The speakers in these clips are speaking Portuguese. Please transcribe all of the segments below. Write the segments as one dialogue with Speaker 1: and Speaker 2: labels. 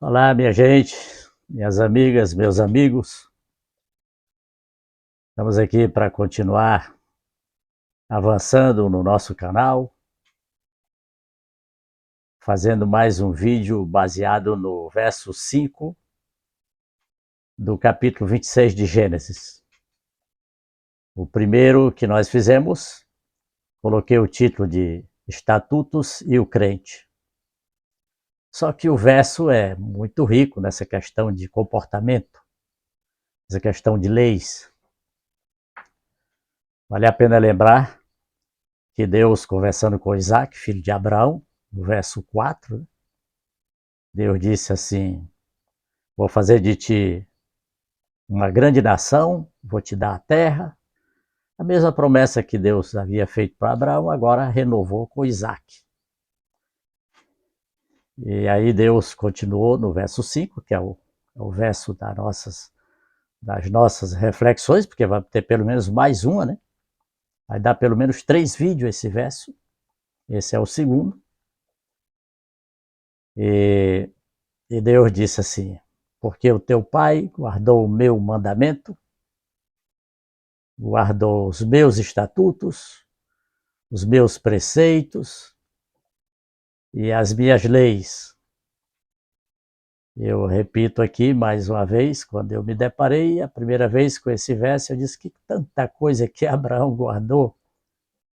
Speaker 1: Olá, minha gente, minhas amigas, meus amigos. Estamos aqui para continuar avançando no nosso canal, fazendo mais um vídeo baseado no verso 5 do capítulo 26 de Gênesis. O primeiro que nós fizemos, coloquei o título de Estatutos e o Crente. Só que o verso é muito rico nessa questão de comportamento, essa questão de leis. Vale a pena lembrar que Deus, conversando com Isaac, filho de Abraão, no verso 4, Deus disse assim: vou fazer de ti uma grande nação, vou te dar a terra. A mesma promessa que Deus havia feito para Abraão, agora renovou com Isaac. E aí Deus continuou no verso 5, que é o verso das nossas reflexões, porque vai ter pelo menos mais uma, né? Vai dar pelo menos 3 vídeos esse verso. Esse é o segundo. E Deus disse assim: porque o teu pai guardou o meu mandamento, guardou os meus estatutos, os meus preceitos e as minhas leis. Eu repito aqui mais uma vez, quando eu me deparei a primeira vez com esse verso, eu disse que tanta coisa que Abraão guardou,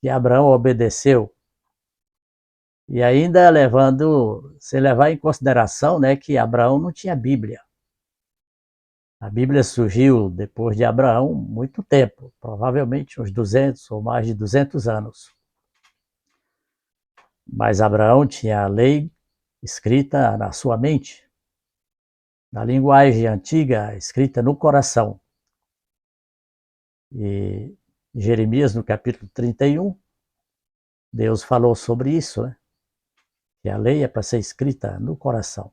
Speaker 1: que Abraão obedeceu. E ainda se levar em consideração, né, que Abraão não tinha Bíblia. A Bíblia surgiu depois de Abraão muito tempo, provavelmente uns 200 ou mais de 200 anos. Mas Abraão tinha a lei escrita na sua mente, na linguagem antiga, escrita no coração. E Jeremias, no capítulo 31, Deus falou sobre isso, né? Que a lei é para ser escrita no coração.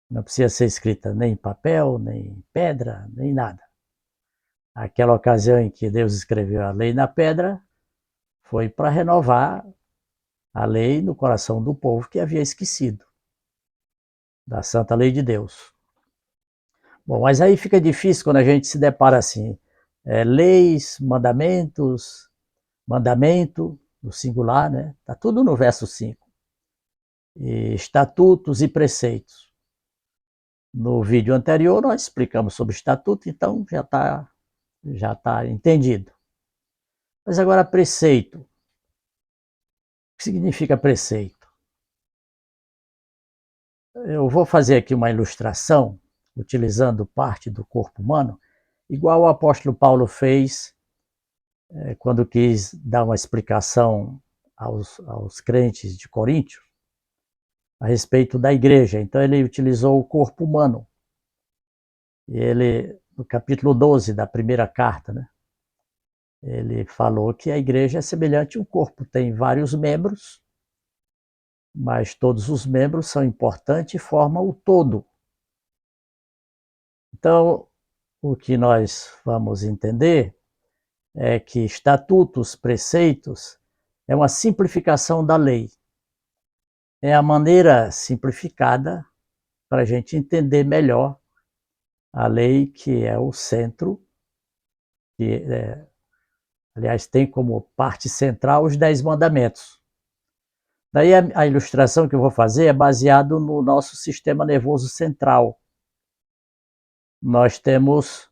Speaker 1: Não precisa ser escrita nem em papel, nem em pedra, nem nada. Aquela ocasião em que Deus escreveu a lei na pedra foi para renovar a lei no coração do povo que havia esquecido da santa lei de Deus. Bom, mas aí fica difícil quando a gente se depara assim, leis, mandamentos, mandamento, no singular, né? Está tudo no verso 5. E estatutos e preceitos. No vídeo anterior nós explicamos sobre estatuto, então já tá entendido. Mas agora preceito. O que significa preceito? Eu vou fazer aqui uma ilustração, utilizando parte do corpo humano, igual o apóstolo Paulo fez quando quis dar uma explicação aos crentes de Coríntio a respeito da igreja. Então ele utilizou o corpo humano. E ele, no capítulo 12 da primeira carta, né, ele falou que a igreja é semelhante a um corpo, tem vários membros, mas todos os membros são importantes e formam o todo. Então, o que nós vamos entender é que estatutos, preceitos, é uma simplificação da lei. É a maneira simplificada para a gente entender melhor a lei, que é o centro, que aliás tem como parte central os 10 mandamentos. Daí a ilustração que eu vou fazer é baseado no nosso sistema nervoso central. Nós temos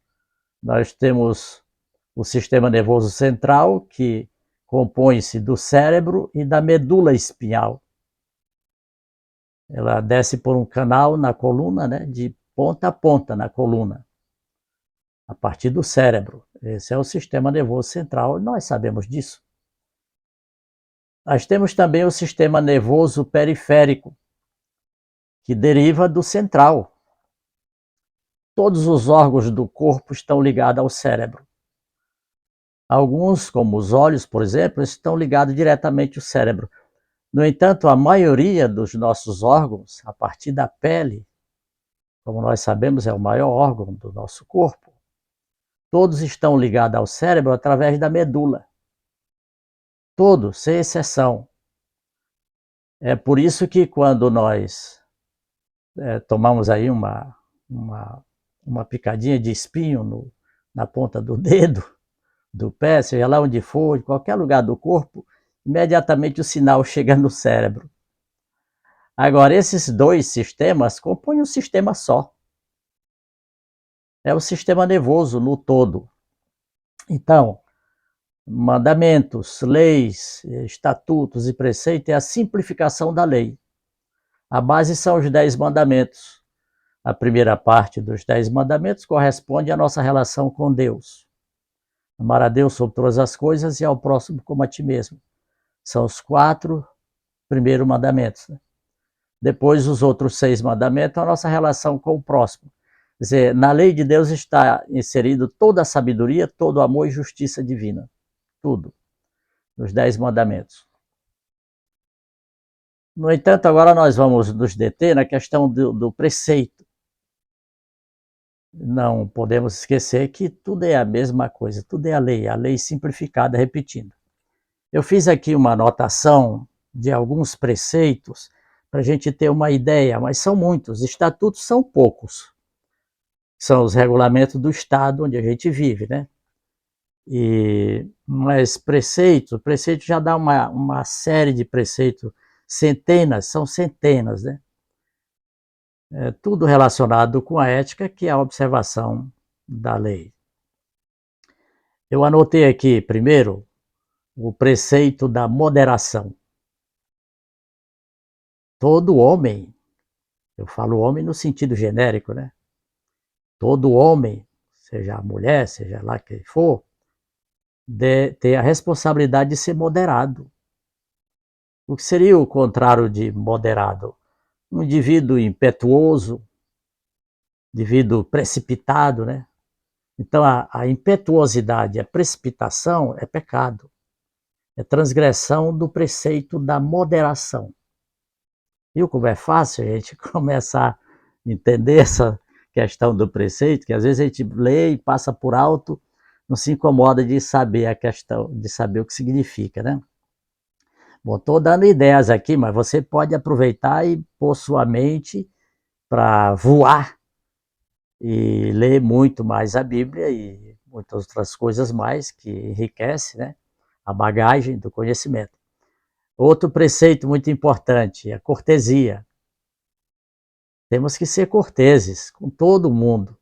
Speaker 1: o sistema nervoso central, que compõe-se do cérebro e da medula espinhal. Ela desce por um canal na coluna, né, de ponta a ponta na coluna, a partir do cérebro. Esse é o sistema nervoso central, nós sabemos disso. Nós temos também o sistema nervoso periférico, que deriva do central. Todos os órgãos do corpo estão ligados ao cérebro. Alguns, como os olhos, por exemplo, estão ligados diretamente ao cérebro. No entanto, a maioria dos nossos órgãos, a partir da pele, como nós sabemos, é o maior órgão do nosso corpo, todos estão ligados ao cérebro através da medula. Todos, sem exceção. É por isso que quando nós tomamos aí uma picadinha de espinho na ponta do dedo, do pé, seja lá onde for, em qualquer lugar do corpo, imediatamente o sinal chega no cérebro. Agora, esses dois sistemas compõem um sistema só. É o sistema nervoso no todo. Então, mandamentos, leis, estatutos e preceitos é a simplificação da lei. A base são os 10 mandamentos. A primeira parte dos 10 mandamentos corresponde à nossa relação com Deus. Amar a Deus sobre todas as coisas e ao próximo como a ti mesmo. São os 4 primeiros mandamentos. Depois, os outros 6 mandamentos, a nossa relação com o próximo. Quer dizer, na lei de Deus está inserido toda a sabedoria, todo o amor e justiça divina. Tudo. Nos 10 mandamentos. No entanto, agora nós vamos nos deter na questão do preceito. Não podemos esquecer que tudo é a mesma coisa, tudo é a lei simplificada, repetindo. Eu fiz aqui uma anotação de alguns preceitos para a gente ter uma ideia, mas são muitos, estatutos são poucos. São os regulamentos do Estado onde a gente vive, né? Mas preceito já dá uma série de preceitos, centenas, são centenas, né? Tudo relacionado com a ética, que é a observação da lei. Eu anotei aqui, primeiro, o preceito da moderação. Todo homem, eu falo homem no sentido genérico, né? Todo homem, seja a mulher, seja lá quem for, ter a responsabilidade de ser moderado. O que seria o contrário de moderado? Um indivíduo impetuoso, indivíduo precipitado, né? Então, a impetuosidade, a precipitação é pecado. É transgressão do preceito da moderação. Viu como é fácil a gente começar a entender essa questão do preceito, que às vezes a gente lê e passa por alto, não se incomoda de saber a questão, de saber o que significa, né? Bom, estou dando ideias aqui, mas você pode aproveitar e pôr sua mente para voar e ler muito mais a Bíblia e muitas outras coisas mais que enriquece, né, a bagagem do conhecimento. Outro preceito muito importante é a cortesia. Temos que ser corteses com todo mundo.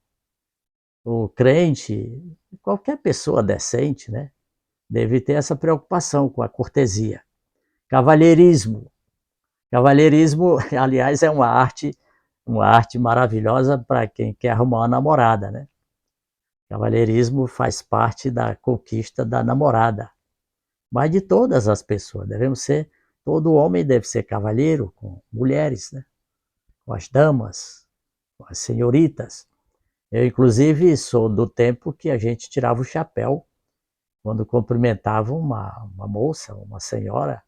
Speaker 1: O crente, qualquer pessoa decente, né, deve ter essa preocupação com a cortesia. Cavalheirismo. Cavalheirismo, aliás, é uma arte maravilhosa para quem quer arrumar uma namorada, né? Cavalheirismo faz parte da conquista da namorada. Mas de todas as pessoas, todo homem deve ser cavalheiro com mulheres, né? Com as damas, com as senhoritas. Eu, inclusive, sou do tempo que a gente tirava o chapéu quando cumprimentava uma moça, uma senhora.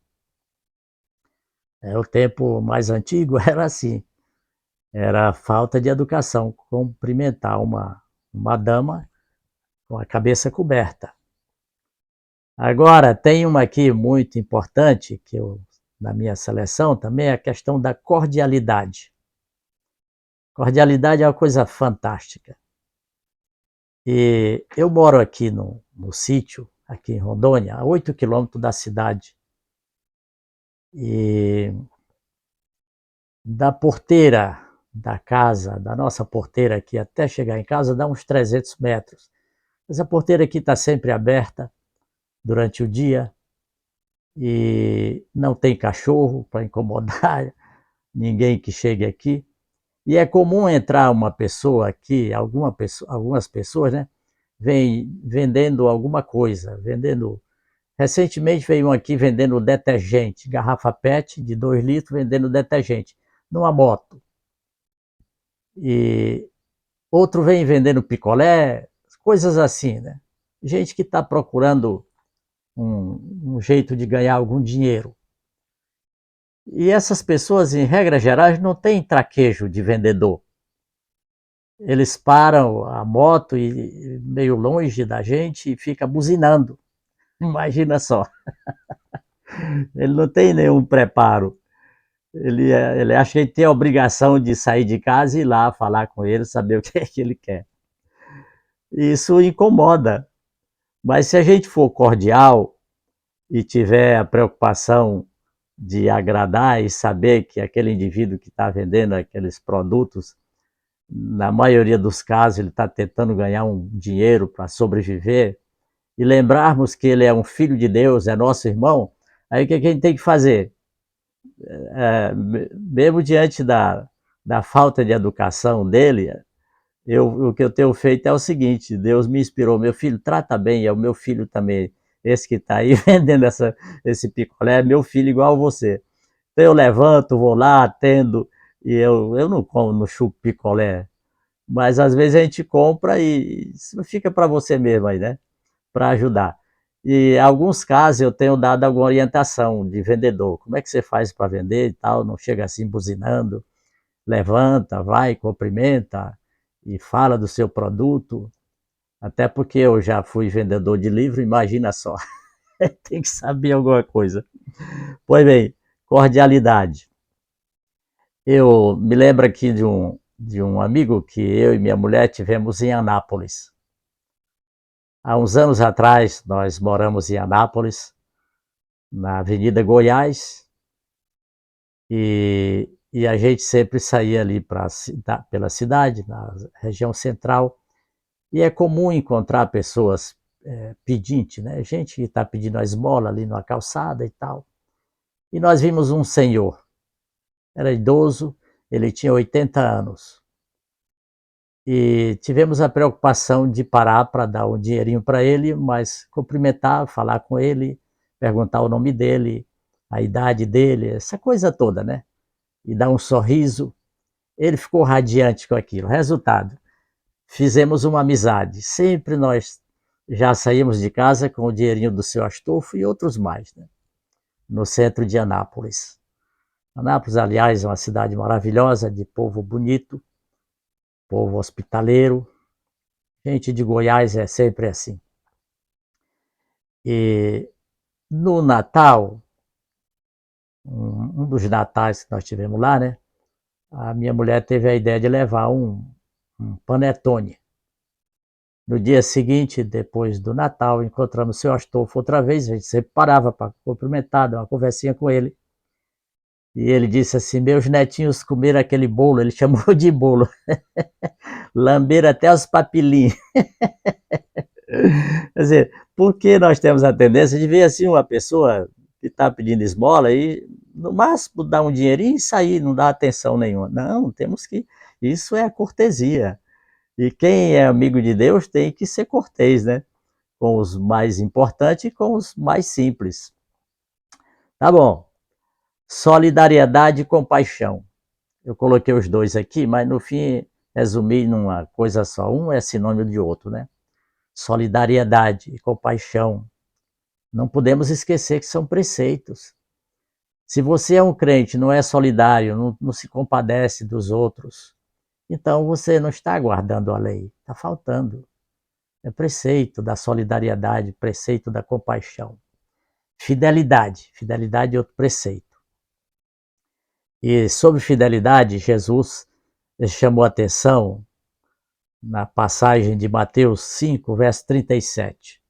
Speaker 1: O tempo mais antigo era assim, era falta de educação, cumprimentar uma dama com a cabeça coberta. Agora, tem uma aqui muito importante, que na minha seleção também, é a questão da cordialidade. Cordialidade é uma coisa fantástica. E eu moro aqui no sítio, aqui em Rondônia, a 8 quilômetros da cidade. E da porteira da casa, da nossa porteira aqui, até chegar em casa, dá uns 300 metros. Essa porteira aqui está sempre aberta durante o dia e não tem cachorro para incomodar ninguém que chegue aqui. E é comum entrar uma pessoa aqui, algumas pessoas, né, vem vendendo alguma coisa, recentemente veio um aqui vendendo detergente, garrafa PET de 2 litros, vendendo detergente, numa moto. E outro vem vendendo picolé, coisas assim, né? Gente que está procurando um jeito de ganhar algum dinheiro. E essas pessoas, em regra geral, não têm traquejo de vendedor. Eles param a moto e meio longe da gente e fica buzinando. Imagina só. Ele não tem nenhum preparo. Ele acha que ele tem a obrigação de sair de casa e ir lá falar com ele, saber o que é que ele quer. Isso incomoda. Mas se a gente for cordial e tiver a preocupação de agradar e saber que aquele indivíduo que está vendendo aqueles produtos, na maioria dos casos, ele está tentando ganhar um dinheiro para sobreviver, e lembrarmos que ele é um filho de Deus, é nosso irmão, aí o que a gente tem que fazer? Mesmo diante da falta de educação dele, o que eu tenho feito é o seguinte: Deus me inspirou, meu filho, trata bem, é o meu filho também, esse que está aí vendendo esse picolé, é meu filho igual a você. Então eu levanto, vou lá, atendo, e eu não como, não chupo picolé, mas às vezes a gente compra e fica para você mesmo aí, né? Para ajudar. E em alguns casos eu tenho dado alguma orientação de vendedor. Como é que você faz para vender e tal? Não chega assim buzinando, levanta, vai, cumprimenta e fala do seu produto. Até porque eu já fui vendedor de livro, imagina só, tem que saber alguma coisa. Pois bem, cordialidade. Eu me lembro aqui de um amigo que eu e minha mulher tivemos em Anápolis. Há uns anos atrás, nós moramos em Anápolis, na Avenida Goiás, e a gente sempre saía ali pela cidade, na região central, e é comum encontrar pessoas pedintes, né? Gente que está pedindo a esmola ali na calçada e tal. E nós vimos um senhor, era idoso, ele tinha 80 anos. E tivemos a preocupação de parar para dar um dinheirinho para ele, mas cumprimentar, falar com ele, perguntar o nome dele, a idade dele, essa coisa toda, né? E dar um sorriso. Ele ficou radiante com aquilo. Resultado, fizemos uma amizade. Sempre nós já saímos de casa com o dinheirinho do seu Astolfo e outros mais, né? No centro de Anápolis. Anápolis, aliás, é uma cidade maravilhosa, de povo bonito, povo hospitaleiro. Gente de Goiás é sempre assim. E no Natal, um dos natais que nós tivemos lá, né? A minha mulher teve a ideia de levar um panetone. No dia seguinte, depois do Natal, encontramos o seu Astolfo outra vez, a gente sempre parava para cumprimentar, dar uma conversinha com ele. E ele disse assim: meus netinhos comeram aquele bolo, ele chamou de bolo, lamberam até os papilinhos. Quer dizer, por que nós temos a tendência de ver assim uma pessoa que está pedindo esmola e, no máximo, dar um dinheirinho e sair, não dar atenção nenhuma? Não, temos que. Isso é a cortesia. E quem é amigo de Deus tem que ser cortês, né? Com os mais importantes e com os mais simples. Tá bom. Solidariedade e compaixão. Eu coloquei os dois aqui, mas no fim resumi numa coisa só. Um é sinônimo de outro, né? Solidariedade e compaixão. Não podemos esquecer que são preceitos. Se você é um crente, não é solidário, não se compadece dos outros, então você não está guardando a lei, está faltando. É preceito da solidariedade, preceito da compaixão. Fidelidade é outro preceito. E sobre fidelidade, Jesus chamou a atenção na passagem de Mateus 5, verso 37.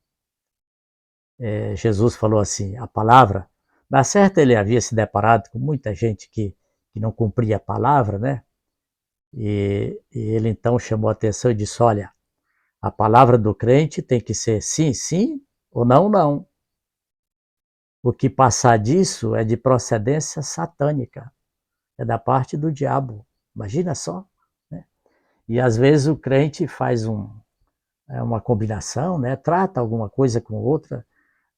Speaker 1: Jesus falou assim, a palavra, na certa ele havia se deparado com muita gente que não cumpria a palavra, né? E ele então chamou a atenção e disse, olha, a palavra do crente tem que ser sim, sim, ou não, não. O que passar disso é de procedência satânica, é da parte do diabo. Imagina só, né? E às vezes o crente faz uma combinação, né? Trata alguma coisa com outra,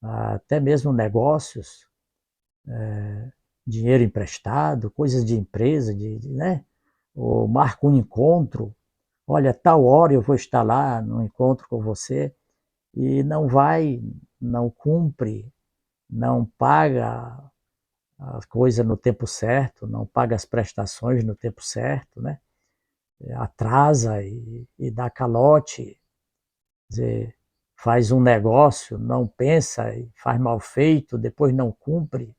Speaker 1: até mesmo negócios, dinheiro emprestado, coisas de empresa, né? Ou marca um encontro, olha, tal hora eu vou estar lá no encontro com você, e não vai, não cumpre, não paga a coisa no tempo certo, não paga as prestações no tempo certo, né? Atrasa e dá calote, quer dizer, faz um negócio, não pensa e faz mal feito, depois não cumpre.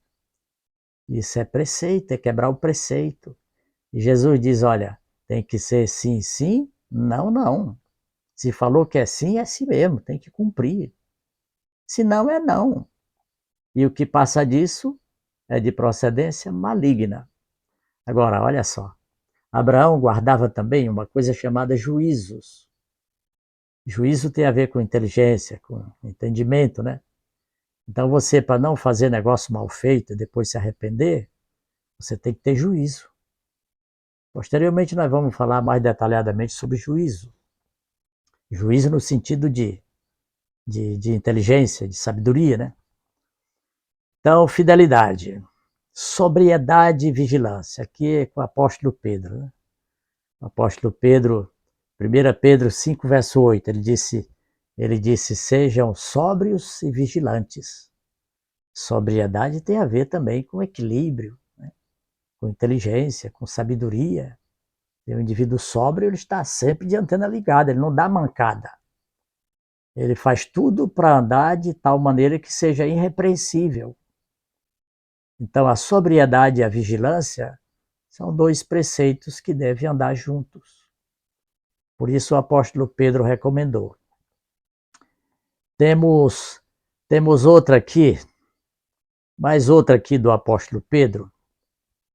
Speaker 1: Isso é preceito, é quebrar o preceito. E Jesus diz, olha, tem que ser sim, sim, não, não. Se falou que é sim mesmo, tem que cumprir. Se não, é não. E o que passa disso é de procedência maligna. Agora, olha só. Abraão guardava também uma coisa chamada juízos. Juízo tem a ver com inteligência, com entendimento, né? Então você, para não fazer negócio mal feito e depois se arrepender, você tem que ter juízo. Posteriormente nós vamos falar mais detalhadamente sobre juízo. Juízo no sentido de inteligência, de sabedoria, né? Então, fidelidade, sobriedade e vigilância. Aqui é com o apóstolo Pedro, né? O apóstolo Pedro, 1 Pedro 5, verso 8, ele disse, sejam sóbrios e vigilantes. Sobriedade tem a ver também com equilíbrio, né? Com inteligência, com sabedoria. E o indivíduo sóbrio, ele está sempre de antena ligada, ele não dá mancada. Ele faz tudo para andar de tal maneira que seja irrepreensível. Então, a sobriedade e a vigilância são dois preceitos que devem andar juntos. Por isso o apóstolo Pedro recomendou. Temos outra aqui, mais outra aqui do apóstolo Pedro,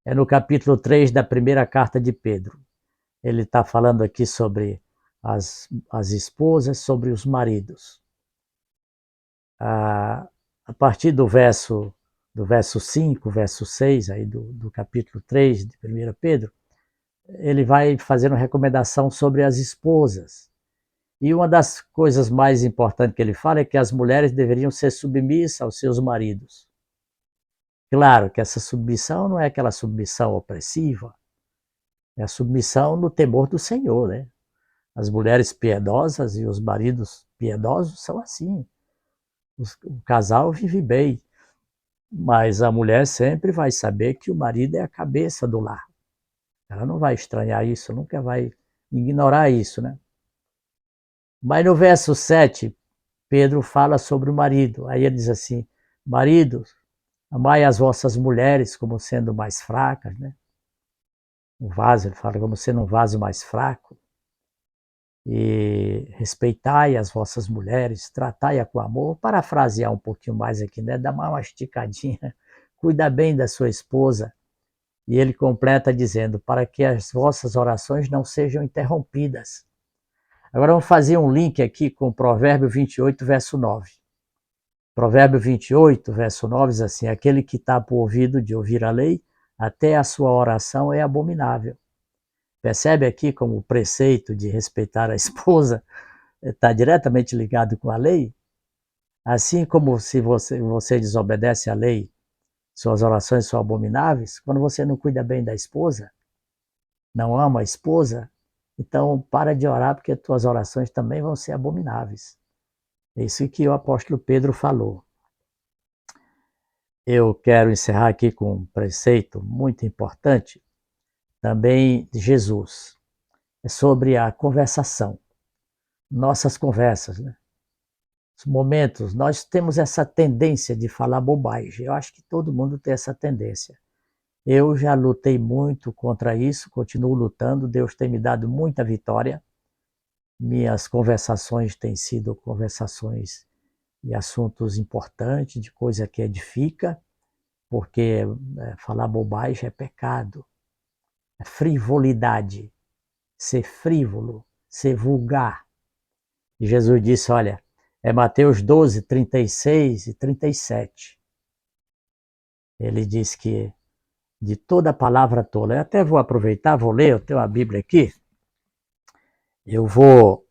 Speaker 1: é no capítulo 3 da primeira carta de Pedro. Ele está falando aqui sobre as esposas, sobre os maridos. A partir do verso 5, verso 6, aí do capítulo 3 de 1 Pedro, ele vai fazendo recomendação sobre as esposas. E uma das coisas mais importantes que ele fala é que as mulheres deveriam ser submissas aos seus maridos. Claro que essa submissão não é aquela submissão opressiva, é a submissão no temor do Senhor, né? As mulheres piedosas e os maridos piedosos são assim. O casal vive bem, mas a mulher sempre vai saber que o marido é a cabeça do lar. Ela não vai estranhar isso, nunca vai ignorar isso, né? Mas no verso 7, Pedro fala sobre o marido. Aí ele diz assim, maridos, amai as vossas mulheres como sendo mais fracas, né? O vaso, ele fala como sendo um vaso mais fraco. E respeitai as vossas mulheres, tratai-a com amor. Vou parafrasear um pouquinho mais aqui, né? Dá uma esticadinha. Cuida bem da sua esposa. E ele completa dizendo, para que as vossas orações não sejam interrompidas. Agora vamos fazer um link aqui com o Provérbio 28, verso 9. Provérbio 28, verso 9 diz assim, aquele que tapa o ouvido de ouvir a lei, até a sua oração é abominável. Percebe aqui como o preceito de respeitar a esposa está diretamente ligado com a lei? Assim como se você desobedece à lei, suas orações são abomináveis, quando você não cuida bem da esposa, não ama a esposa, então para de orar porque as tuas orações também vão ser abomináveis. É isso que o apóstolo Pedro falou. Eu quero encerrar aqui com um preceito muito importante, também de Jesus. É sobre a conversação, nossas conversas, né? Os momentos, nós temos essa tendência de falar bobagem. Eu acho que todo mundo tem essa tendência. Eu já lutei muito contra isso, continuo lutando, Deus tem me dado muita vitória. Minhas conversações têm sido conversações de assuntos importantes, de coisa que edifica, porque falar bobagem é pecado, é frivolidade, ser frívolo, ser vulgar. E Jesus disse, olha, é Mateus 12, 36 e 37. Ele diz que de toda palavra tola, eu até vou aproveitar, vou ler, eu tenho a Bíblia aqui, eu vou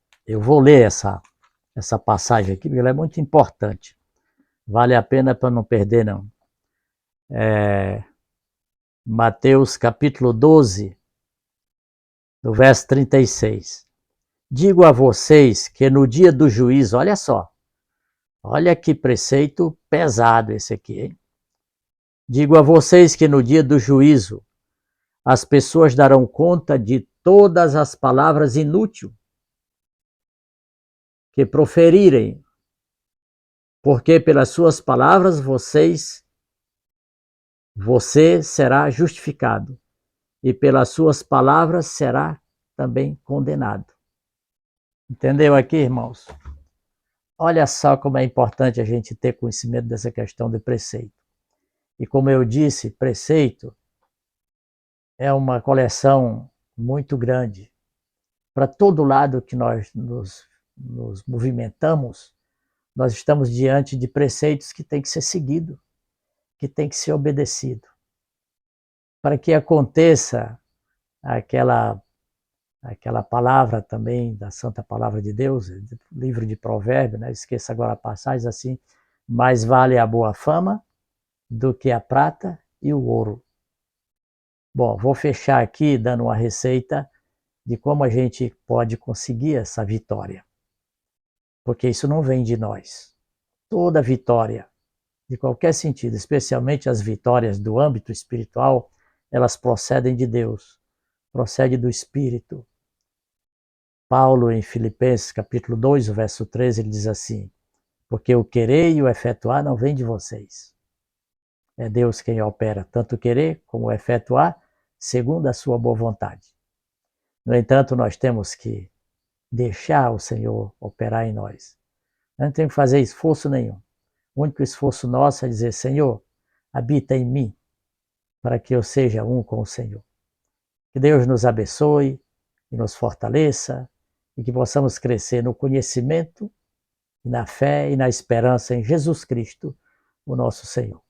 Speaker 1: ler essa passagem aqui, porque ela é muito importante. Vale a pena para não perder, não. Mateus capítulo 12, do verso 36. Digo a vocês que no dia do juízo, olha só, olha que preceito pesado esse aqui, hein? Digo a vocês que no dia do juízo, as pessoas darão conta de todas as palavras inúteis que proferirem, porque pelas suas palavras vocês você será justificado, e pelas suas palavras será também condenado. Entendeu aqui, irmãos? Olha só como é importante a gente ter conhecimento dessa questão de preceito. E como eu disse, preceito é uma coleção muito grande. Para todo lado que nós nos movimentamos, nós estamos diante de preceitos que têm que ser seguidos, que têm que ser obedecidos. Para que aconteça aquela palavra também da Santa Palavra de Deus, livro de Provérbios, né? Esqueça agora a passagem assim, mais vale a boa fama do que a prata e o ouro. Bom, vou fechar aqui dando uma receita de como a gente pode conseguir essa vitória. Porque isso não vem de nós. Toda vitória, de qualquer sentido, especialmente as vitórias do âmbito espiritual, elas procedem de Deus, procede do Espírito. Paulo, em Filipenses, capítulo 2, o verso 13, ele diz assim: porque o querer e o efetuar não vem de vocês. É Deus quem opera tanto o querer como o efetuar, segundo a sua boa vontade. No entanto, nós temos que deixar o Senhor operar em nós. Não temos que fazer esforço nenhum. O único esforço nosso é dizer: Senhor, habita em mim, para que eu seja um com o Senhor. Que Deus nos abençoe e nos fortaleça, e que possamos crescer no conhecimento, na fé e na esperança em Jesus Cristo, o nosso Senhor.